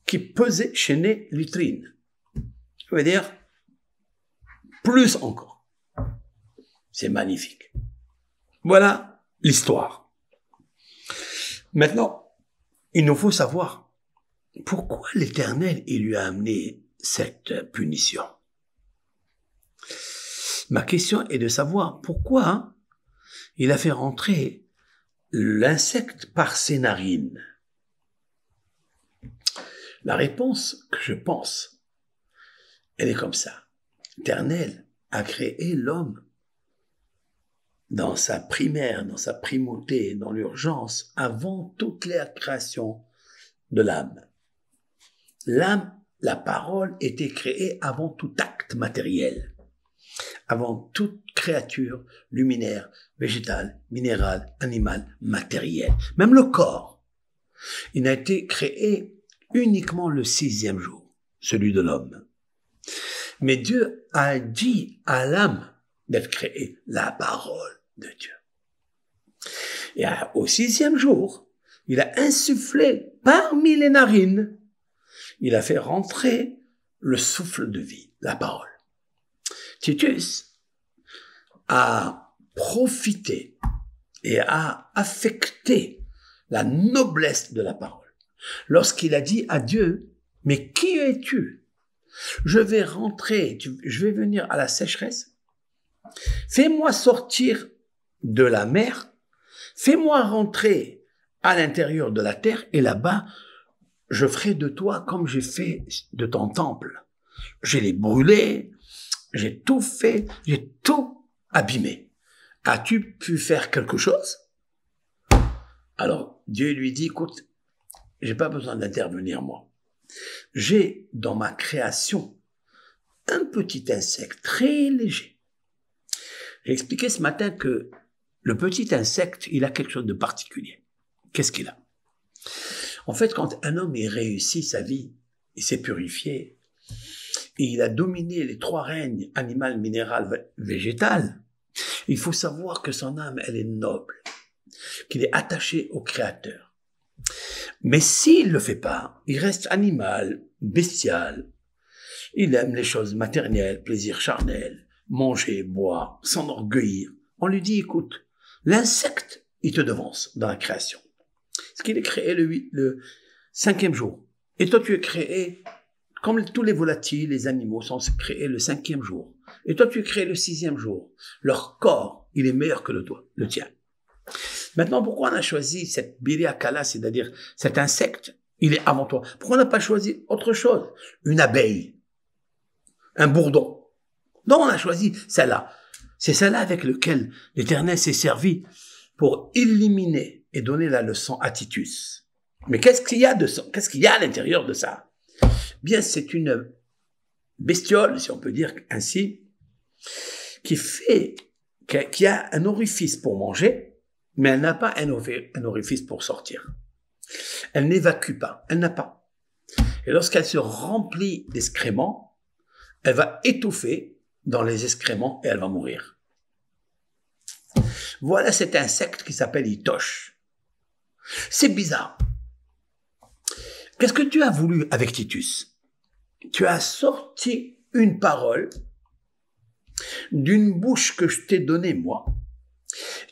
qui pesait chez Né litrine. Ça veut dire plus encore. C'est magnifique. Voilà l'histoire. Maintenant, il nous faut savoir pourquoi l'Éternel il lui a amené cette punition. Ma question est de savoir pourquoi il a fait rentrer l'insecte par ses narines. La réponse que je pense, elle est comme ça. L'Éternel a créé l'homme dans sa primaire, dans sa primauté, dans l'urgence, avant toute la création de l'âme. L'âme, la parole, était créée avant tout acte matériel, avant toute créature luminaire, végétale, minérale, animale, matérielle. Même le corps, il n'a été créé uniquement le 6e jour, celui de l'homme. Mais Dieu a dit à l'âme d'être créée, la parole de Dieu. Et au 6e jour, il a insufflé parmi les narines, il a fait rentrer le souffle de vie, la parole. Titus a profité et a affecté la noblesse de la parole lorsqu'il a dit à Dieu, mais qui es-tu? Je vais rentrer, je vais venir à la sécheresse, fais-moi sortir de la mer, fais-moi rentrer à l'intérieur de la terre et là-bas, je ferai de toi comme j'ai fait de ton temple. Je l'ai brûlé, j'ai tout fait, j'ai tout abîmé. As-tu pu faire quelque chose? Alors, Dieu lui dit, écoute, j'ai pas besoin d'intervenir moi. J'ai dans ma création un petit insecte très léger. J'ai expliqué ce matin que le petit insecte, il a quelque chose de particulier. Qu'est-ce qu'il a? En fait, quand un homme réussit sa vie, il s'est purifié, et il a dominé les 3 règnes, animal, minéral, végétal, il faut savoir que son âme, elle est noble, qu'il est attaché au Créateur. Mais s'il ne le fait pas, il reste animal, bestial, il aime les choses matérielles, plaisir charnel, manger, boire, s'enorgueillir. On lui dit, écoute, l'insecte, il te devance dans la création. Parce qu'il est créé le 5e jour. Et toi, tu es créé, comme tous les volatiles, les animaux sont créés le 5e jour. Et toi, tu es créé le 6e jour. Leur corps, il est meilleur que le tien. Maintenant, pourquoi on a choisi cette biriakala, c'est-à-dire cet insecte, il est avant toi? Pourquoi on n'a pas choisi autre chose? Une abeille, un bourdon. Non, on a choisi celle-là. C'est celle-là avec laquelle l'Éternel s'est servi pour éliminer et donner la leçon à Titus. Mais qu'est-ce qu'il y a de ça? Qu'est-ce qu'il y a à l'intérieur de ça? Bien, c'est une bestiole, si on peut dire ainsi, qui a un orifice pour manger, mais elle n'a pas un orifice pour sortir. Elle n'évacue pas, elle n'a pas. Et lorsqu'elle se remplit d'excréments, elle va étouffer dans les excréments et elle va mourir. Voilà cet insecte qui s'appelle Itoche. C'est bizarre. Qu'est-ce que tu as voulu avec Titus? Tu as sorti une parole d'une bouche que je t'ai donnée, moi.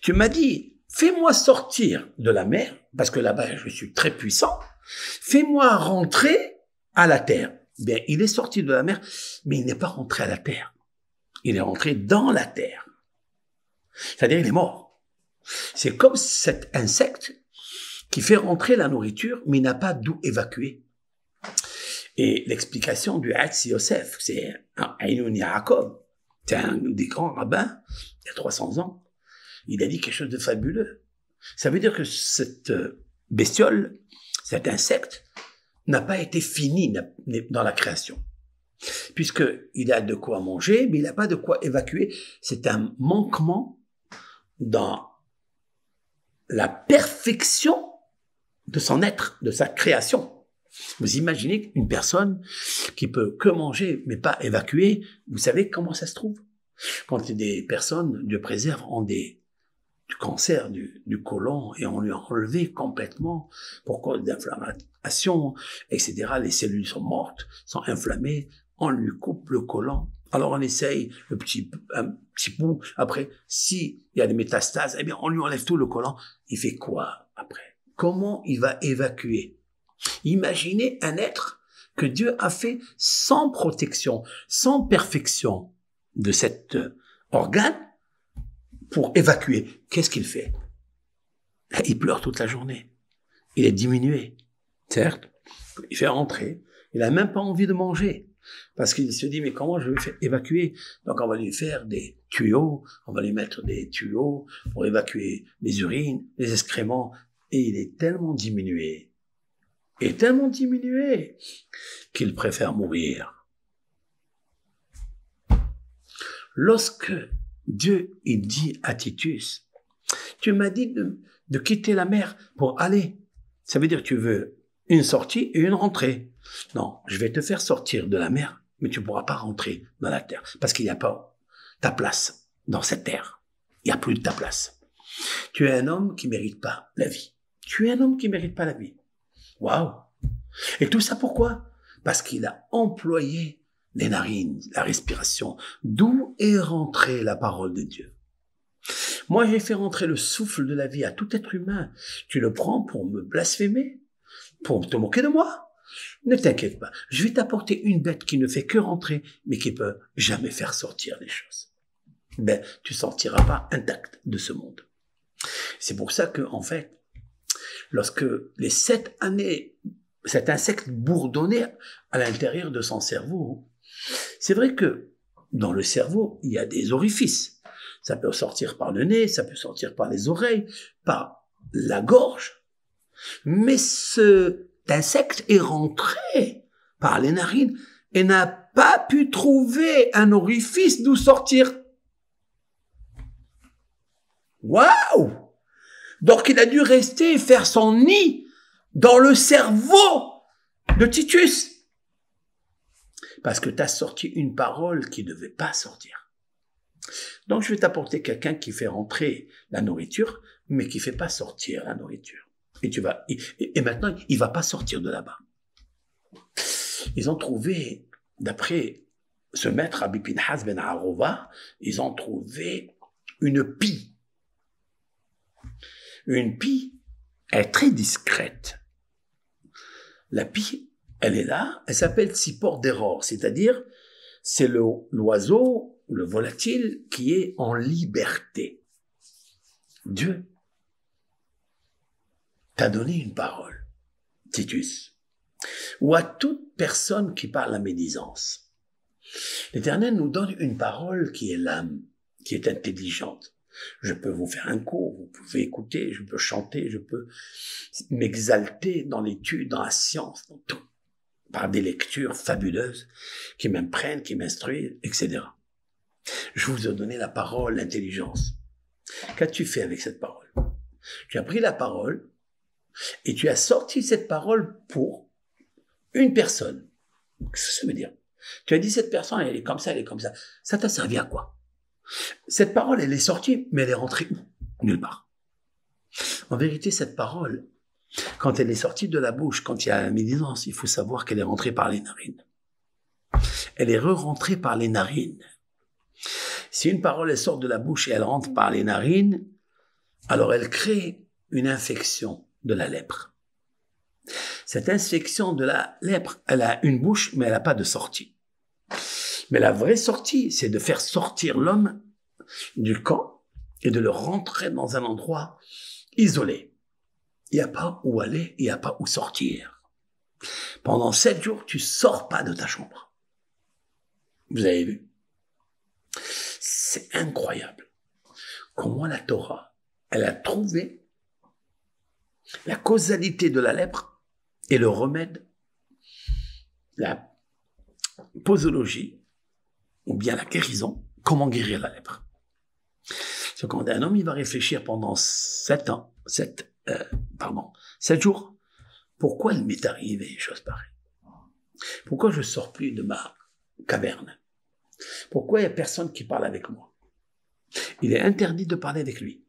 Tu m'as dit, fais-moi sortir de la mer, parce que là-bas, je suis très puissant. Fais-moi rentrer à la terre. Bien, il est sorti de la mer, mais il n'est pas rentré à la terre. Il est rentré dans la terre. C'est-à-dire, il est mort. C'est comme cet insecte qui fait rentrer la nourriture, mais il n'a pas d'où évacuer. Et l'explication du Hatz Yosef, c'est un Aïnoun Yaakov, c'est un des grands rabbins, il y a 300 ans, il a dit quelque chose de fabuleux. Ça veut dire que cette bestiole, cet insecte, n'a pas été fini dans la création. Puisqu'il a de quoi manger, mais il n'a pas de quoi évacuer. C'est un manquement dans la perfection de son être, de sa création. Vous imaginez une personne qui peut que manger, mais pas évacuer, vous savez comment ça se trouve? Quand des personnes, Dieu préserve, ont du cancer du côlon et on lui a enlevé complètement pour cause d'inflammation, etc. Les cellules sont mortes, sont inflammées, on lui coupe le côlon. Alors on essaye un petit bout. Après, s'il y a des métastases, eh bien on lui enlève tout le côlon. Il fait quoi après? Comment il va évacuer? Imaginez un être que Dieu a fait sans protection, sans perfection de cet organe pour évacuer. Qu'est-ce qu'il fait? Il pleure toute la journée. Il est diminué. Certes, il fait rentrer. Il n'a même pas envie de manger. Parce qu'il se dit, mais comment je vais faire évacuer? Donc on va lui faire des tuyaux, on va lui mettre des tuyaux pour évacuer les urines, les excréments. Et il est tellement diminué, qu'il préfère mourir. Lorsque Dieu, il dit à Titus, tu m'as dit de quitter la mer pour aller. Ça veut dire que tu veux une sortie et une rentrée. Non, je vais te faire sortir de la mer, mais tu ne pourras pas rentrer dans la terre, parce qu'il n'y a pas ta place dans cette terre. Il n'y a plus de ta place. Tu es un homme qui ne mérite pas la vie. Tu es un homme qui ne mérite pas la vie. Waouh! Et tout ça pourquoi? Parce qu'il a employé les narines, la respiration. D'où est rentrée la parole de Dieu? Moi, j'ai fait rentrer le souffle de la vie à tout être humain. Tu le prends pour me blasphémer? Pour te moquer de moi? Ne t'inquiète pas. Je vais t'apporter une bête qui ne fait que rentrer, mais qui peut jamais faire sortir les choses. Ben, tu sortiras pas intact de ce monde. C'est pour ça que, en fait, lorsque les 7 années, cet insecte bourdonnait à l'intérieur de son cerveau, c'est vrai que dans le cerveau, il y a des orifices. Ça peut sortir par le nez, ça peut sortir par les oreilles, par la gorge. Mais cet insecte est rentré par les narines et n'a pas pu trouver un orifice d'où sortir. Waouh! Donc il a dû rester et faire son nid dans le cerveau de Titus. Parce que tu as sorti une parole qui ne devait pas sortir. Donc je vais t'apporter quelqu'un qui fait rentrer la nourriture, mais qui ne fait pas sortir la nourriture. Et maintenant, il ne va pas sortir de là-bas. Ils ont trouvé, d'après ce maître, Rabbi Pinhas ben Arova, ils ont trouvé une pie. Une pie est très discrète. La pie, elle est là, elle s'appelle Tzipor d'Error, c'est-à-dire c'est l'oiseau, le volatile qui est en liberté. Dieu t'a donné une parole, Titus, ou à toute personne qui parle la médisance. L'Éternel nous donne une parole qui est l'âme, qui est intelligente. Je peux vous faire un cours, vous pouvez écouter, je peux chanter, je peux m'exalter dans l'étude, dans la science, dans tout, par des lectures fabuleuses qui m'imprègnent, qui m'instruisent, etc. Je vous ai donné la parole, l'intelligence. Qu'as-tu fait avec cette parole? Tu as pris la parole et tu as sorti cette parole pour une personne. Qu'est-ce que ça veut dire? Tu as dit cette personne, elle est comme ça, elle est comme ça. Ça t'a servi à quoi? Cette parole, elle est sortie, mais elle est rentrée où? Nulle part. En vérité, cette parole, quand elle est sortie de la bouche, quand il y a la médisance, il faut savoir qu'elle est rentrée par les narines. Elle est re-rentrée par les narines. Si une parole elle sort de la bouche et elle rentre par les narines, alors elle crée une infection de la lèpre. Cette infection de la lèpre, elle a une bouche, mais elle n'a pas de sortie. Mais la vraie sortie, c'est de faire sortir l'homme du camp et de le rentrer dans un endroit isolé. Il n'y a pas où aller, il n'y a pas où sortir. Pendant 7 jours, tu sors pas de ta chambre. Vous avez vu? C'est incroyable comment la Torah, elle a trouvé la causalité de la lèpre et le remède, la posologie, ou bien la guérison, comment guérir la lèpre. C'est quand un homme il va réfléchir pendant 7 jours, pourquoi il m'est arrivé une chose pareille? Pourquoi je ne sors plus de ma caverne? Pourquoi il n'y a personne qui parle avec moi? Il est interdit de parler avec lui,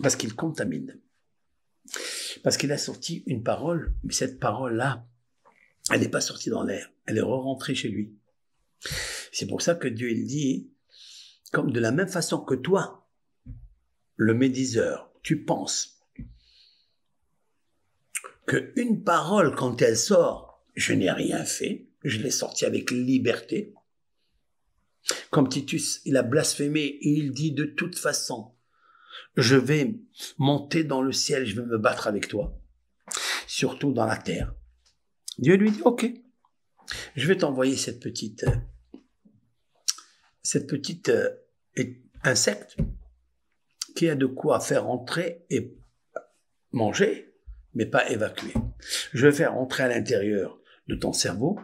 parce qu'il contamine. Parce qu'il a sorti une parole, mais cette parole-là, elle n'est pas sortie dans l'air, elle est re-rentrée chez lui. C'est pour ça que Dieu, il dit, comme de la même façon que toi, le médiseur, tu penses qu'une parole, quand elle sort, je n'ai rien fait, je l'ai sortie avec liberté. Comme Titus, il a blasphémé et il dit de toute façon, je vais monter dans le ciel, je vais me battre avec toi, surtout dans la terre. Dieu lui dit, ok, je vais t'envoyer cette petite insecte qui a de quoi faire entrer et manger, mais pas évacuer. Je vais faire entrer à l'intérieur de ton cerveau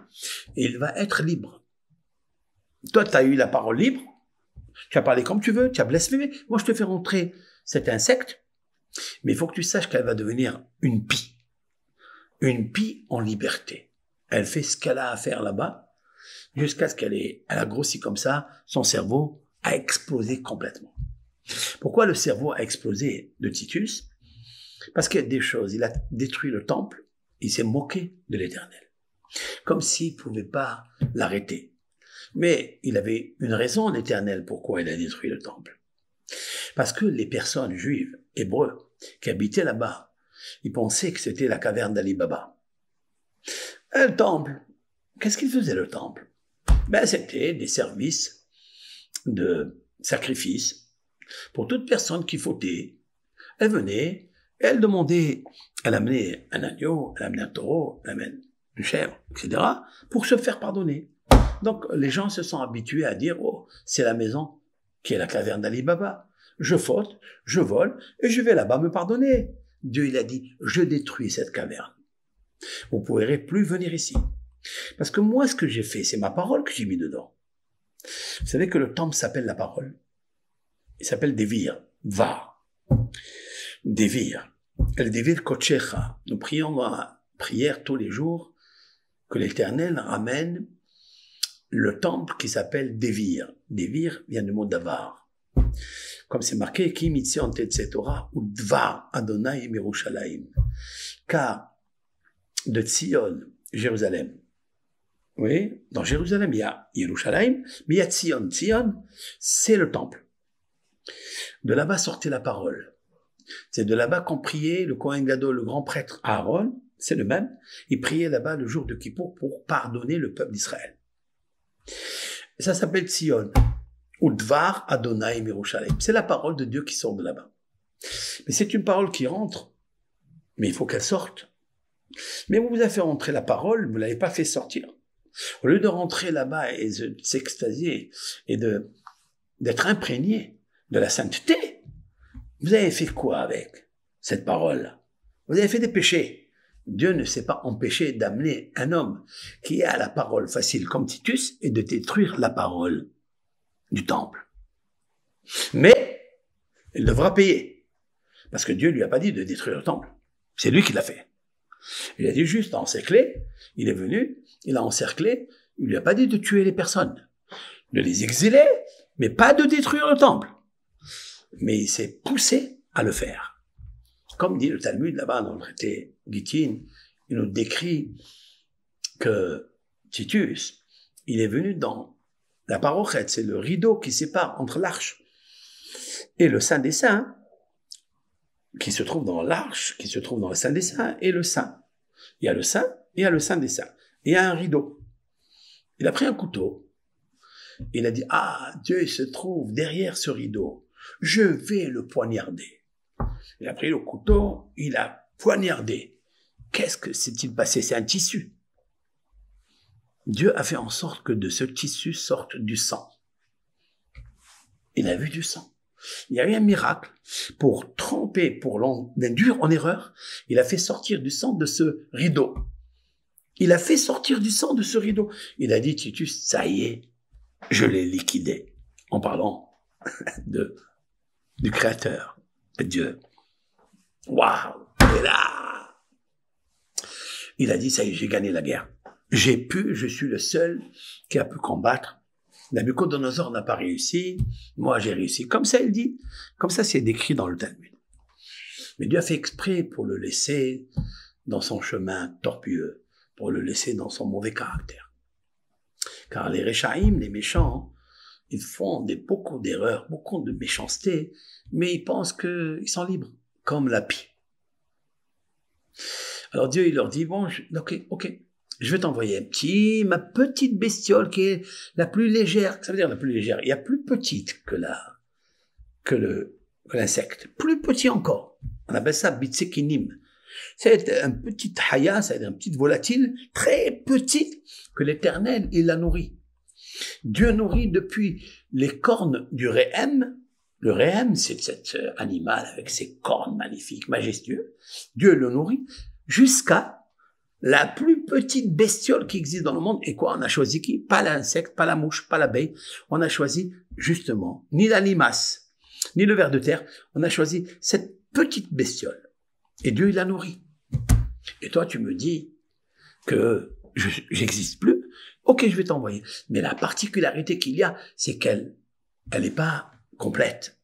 et il va être libre. Toi, tu as eu la parole libre, tu as parlé comme tu veux, tu as blasphémé. Moi, je te fais rentrer cet insecte, mais il faut que tu saches qu'elle va devenir une pie. Une pie en liberté. Elle fait ce qu'elle a à faire là-bas, jusqu'à ce elle a grossi comme ça, son cerveau a explosé complètement. Pourquoi le cerveau a explosé de Titus? Parce qu'il y a des choses. Il a détruit le temple, il s'est moqué de l'Éternel. Comme s'il ne pouvait pas l'arrêter. Mais il avait une raison, l'Éternel, pourquoi il a détruit le temple. Parce que les personnes juives, hébreux, qui habitaient là-bas, ils pensaient que c'était la caverne d'Ali Baba. Et le temple, qu'est-ce qu'il faisait le temple? C'était des services de sacrifice pour toute personne qui fautait. Elle venait, elle demandait, elle amenait un agneau, elle amenait un taureau, elle amenait une chèvre, etc., pour se faire pardonner. Donc, les gens se sont habitués à dire, oh, c'est la maison qui est la caverne d'Ali Baba. Je faute, je vole, et je vais là-bas me pardonner. Dieu, il a dit, je détruis cette caverne. Vous ne pourrez plus venir ici. Parce que moi, ce que j'ai fait, c'est ma parole que j'ai mis dedans. Vous savez que le temple s'appelle la parole. Il s'appelle Devir, Var. Devir. El Devir Kochecha. Nous prions dans la prière tous les jours que l'Éternel ramène le temple qui s'appelle Devir. Devir vient du mot Davar. Comme c'est marqué, Ki mitzion tetzetora ou Dvar Adonai Yerushalayim. Car de Tzion, Jérusalem. Oui, dans Jérusalem, il y a Yerushalayim, mais il y a Tzion. Tzion, c'est le temple. De là-bas sortait la parole. C'est de là-bas qu'on priait le Kohen Gadol, le grand prêtre Aaron, c'est le même. Il priait là-bas le jour de Kippour pour pardonner le peuple d'Israël. Et ça s'appelle Tzion, ou Dvar Adonai Yerushalayim. C'est la parole de Dieu qui sort de là-bas. Mais c'est une parole qui rentre, mais il faut qu'elle sorte. Mais vous avez fait rentrer la parole, vous ne l'avez pas fait sortir. Au lieu de rentrer là-bas et de s'extasier et d'être imprégné de la sainteté, Vous avez fait quoi avec cette parole? Vous avez fait des péchés. Dieu ne s'est pas empêché d'amener un homme qui a la parole facile comme Titus et de détruire la parole du temple. Mais il devra payer. Parce que Dieu lui a pas dit de détruire le temple. C'est lui qui l'a fait. Il a dit juste encercler. Il est venu, il a encerclé. Il lui a pas dit de tuer les personnes, de les exiler, mais pas de détruire le temple. Mais il s'est poussé à le faire. Comme dit le Talmud là-bas dans le traité Gittin, il nous décrit que Titus, il est venu dans la parochet, c'est le rideau qui sépare entre l'arche et le Saint des Saints, qui se trouve dans l'arche, qui se trouve dans le Saint des Saints, et le Saint. Il y a le Saint, et il y a le Saint des Saints. Et il y a un rideau. Il a pris un couteau. Il a dit, ah, Dieu se trouve derrière ce rideau. Je vais le poignarder. Il a pris le couteau, il a poignardé. Qu'est-ce que s'est-il passé? C'est un tissu. Dieu a fait en sorte que de ce tissu sorte du sang. Il a vu du sang. Il y a eu un miracle pour tromper, pour l'induire en erreur. Il a fait sortir du sang de ce rideau. Il a fait sortir du sang de ce rideau. Il a dit, Titus, ça y est, je l'ai liquidé. En parlant du Créateur, de Dieu. Waouh! Et là, il a dit, ça y est, j'ai gagné la guerre. Je suis le seul qui a pu combattre. Nabuchodonosor n'a pas réussi, moi j'ai réussi. Comme ça, il dit. Comme ça, c'est décrit dans le Talmud. Mais Dieu a fait exprès pour le laisser dans son chemin tortueux, pour le laisser dans son mauvais caractère. Car les Réchaïm, les méchants, ils font beaucoup d'erreurs, beaucoup de méchanceté, mais ils pensent qu'ils sont libres, comme la pie. Alors Dieu, il leur dit, bon, ok, je vais t'envoyer ma petite bestiole qui est la plus légère. Ça veut dire la plus légère. Il y a plus petite que l'insecte. Plus petit encore. On appelle ça bitsekinim. C'est un petit haya, c'est un petit volatile très petit que l'Éternel, il la nourrit. Dieu nourrit depuis les cornes du réhem. Le réhem, c'est cet animal avec ses cornes magnifiques, majestueux. Dieu le nourrit jusqu'à la plus petite bestiole qui existe dans le monde. Et quoi, on a choisi qui? Pas l'insecte, pas la mouche, pas l'abeille. On a choisi, justement, ni la limace, ni le ver de terre. On a choisi cette petite bestiole. Et Dieu, il la nourrit. Et toi, tu me dis que j'existe plus. Ok, je vais t'envoyer. Mais la particularité qu'il y a, c'est qu'elle n'est pas complète.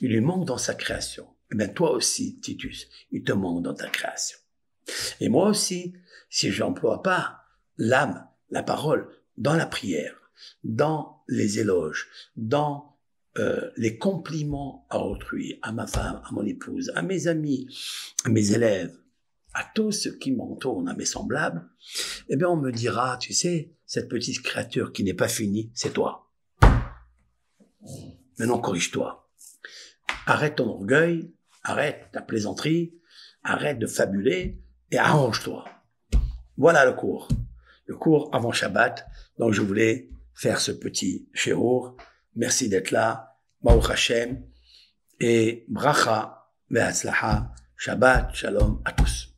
Il lui manque dans sa création. Eh bien, toi aussi, Titus, il te manque dans ta création. Et moi aussi, si je n'emploie pas l'âme, la parole, dans la prière, dans les éloges, dans les compliments à autrui, à ma femme, à mon épouse, à mes amis, à mes élèves, à tous ceux qui m'entourent, à mes semblables, eh bien on me dira, tu sais, cette petite créature qui n'est pas finie, c'est toi. Maintenant, corrige-toi. Arrête ton orgueil, arrête ta plaisanterie, arrête de fabuler, et arrange-toi. Voilà le cours avant Shabbat. Donc je voulais faire ce petit shiur. Merci d'être là. Baruch Hashem. Et bracha ve'atzlacha. Shabbat, shalom à tous.